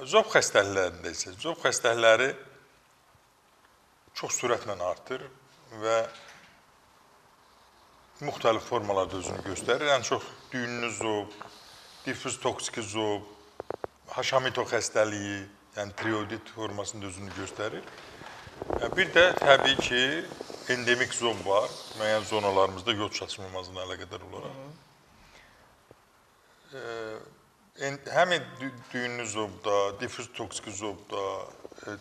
Zob xəstəliklərində isə zob xəstəlikləri çox sürətlə artır və müxtəlif formalarda özünü göstərir. Ən çox düyünlü zob, diffuz toksiki zob, Haşamito xəstəliyi, yəni tiroidit formasında özünü göstərir. Bir də təbii ki, endemik zob var, müəyyən zonalarımızda yod çatışmamazlığına əlaqədar olaraq. Həmin düyünlü zobda, diffuz toksiki zobda,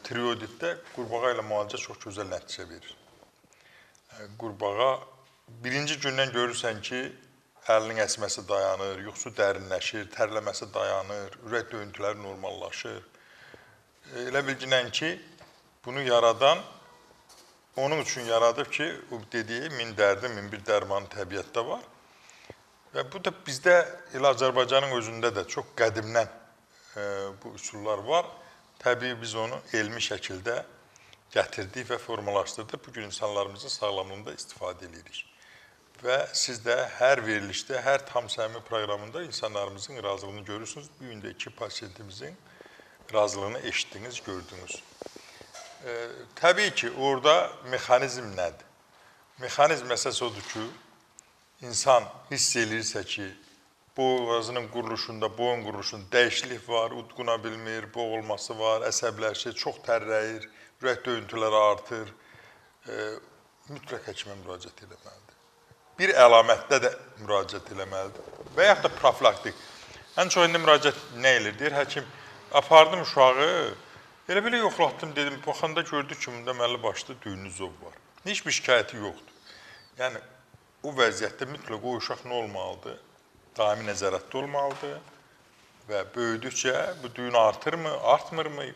tiroiditdə qurbağa ilə müalicə çox gözəl nəticə verir. Qurbağa birinci gündən görürsən ki, əlinin əsməsi dayanır, yuxusu dərinləşir, tərləməsi dayanır, ürək döyüntüləri normallaşır. Elə bilginən ki, bunu yaradan onun üçün yaradıb ki, o dediyi min dərdi, min bir dərmanı təbiətdə var. Və bu da bizdə elə Azərbaycanın özündə də çox qədimdən bu üsullar var. Təbii biz onu elmi şəkildə gətirdik və formalaşdırdıq. Bugün insanlarımızın sağlamlığında istifadə edirik. Və siz də hər verilişdə, hər tam səmimi proqramında insanlarımızın razılığını görürsünüz. Bu gün də 2 pasiyentimizin razılığını eşitdiniz, gördünüz. Təbii ki, orada mexanizm nədir? Mexanizm əsas odur ki, İnsan hiss edirsə ki, boğazının quruluşunda, boyun quruluşunda dəyişiklik var, udquna bilmir, boğulması var, əsəbləşir, çox tərləyir, ürək döyüntüləri artır, mütləq həkimə müraciət eləməlidir. Bir əlamətdə də müraciət eləməlidir və yaxud da profilaktik. Ən çox indi müraciət nə edir? Deyir, həkim, apardım uşağı, elə belə yoxlatdım, dedim, baxanda gördü ki, bunda əməlli başlı düyünlü zob var. Heç bir şikayəti yoxdur. Yəni, bu vəziyyətdə mütləq o uşaq nə olmalıdır? Daimi nəzarətdə olmalıdır və böyüdükcə bu düyün artırmı, artmırmı?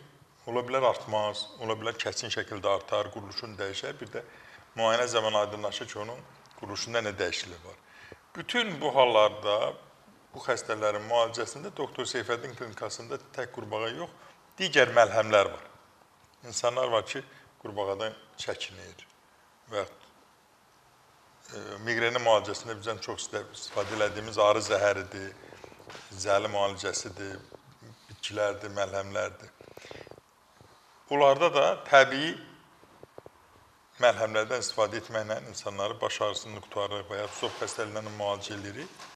Ola bilər artmaz, ola bilər kəsin şəkildə artar, quruluşunu dəyişər. Bir də müayinə zamanı aydınlaşır ki, onun quruluşunda nə dəyişiklik var. Bütün bu hallarda, bu xəstələrin müalicəsində Doktor Seyfəddin klinikasında tək qurbağa yox, digər məlhəmlər var. İnsanlar var ki, qurbağadan çəkinir və miqrenin müalicəsində bizdən çox istifadə etdiyimiz arı zəhəridir, zəli müalicəsidir, bitkilərdir, məlhəmlərdir. Bunlarda da təbii məlhəmlərdən istifadə etməklə insanları baş ağrısını qurtarırıq və ya zob xəstəliklərini müalicə edirik.